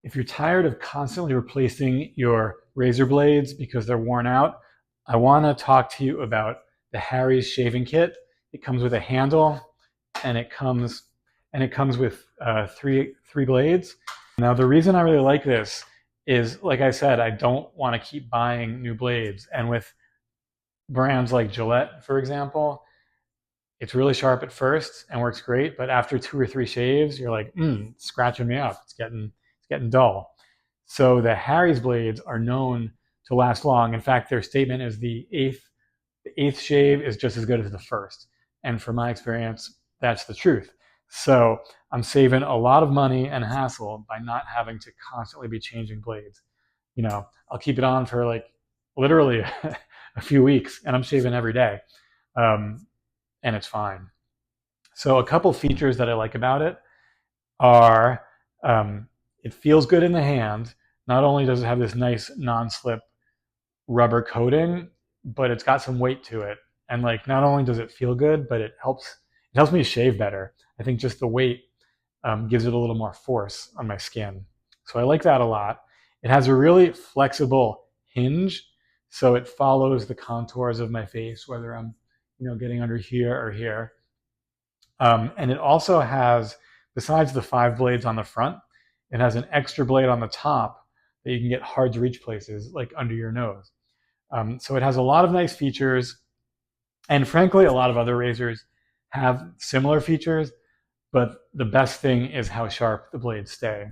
If you're tired of constantly replacing your razor blades because they're worn out, I want to talk to you about the Harry's shaving kit. It comes with a handle, and it comes with three blades. Now, the reason I really like this is, like I said, I don't want to keep buying new blades. And with brands like Gillette, for example, it's really sharp at first and works great, but after 2 or 3 shaves, you're like, it's scratching me up. It's getting dull. So the Harry's blades are known to last long. In fact, their statement is the eighth shave is just as good as the first. And from my experience, that's the truth. So I'm saving a lot of money and hassle by not having to constantly be changing blades. I'll keep it on for like literally a few weeks, and I'm shaving every day, um, and it's fine. So a couple features that I like about it are, it feels good in the hand. Not only does it have this nice non-slip rubber coating, but it's got some weight to it. And like, not only does it feel good, but it helps me shave better. I think just the weight gives it a little more force on my skin. So I like that a lot. It has a really flexible hinge, so it follows the contours of my face, whether I'm, getting under here or here. And it also has, besides the 5 blades on the front, it has an extra blade on the top that you can get hard to reach places like under your nose. So it has a lot of nice features, and frankly, a lot of other razors have similar features, but the best thing is how sharp the blades stay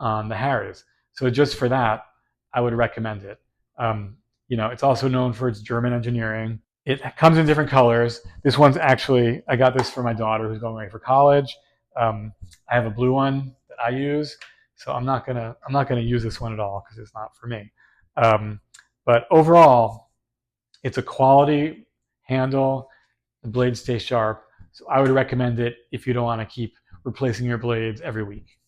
on the Harry's. So just for that, I would recommend it. It's also known for its German engineering. It comes in different colors. This one's actually, I got this for my daughter who's going away for college. I have a blue one that I use, so I'm not gonna use this one at all because it's not for me. Um, but overall, it's a quality handle. The blades stay sharp, so I would recommend it if you don't want to keep replacing your blades every week.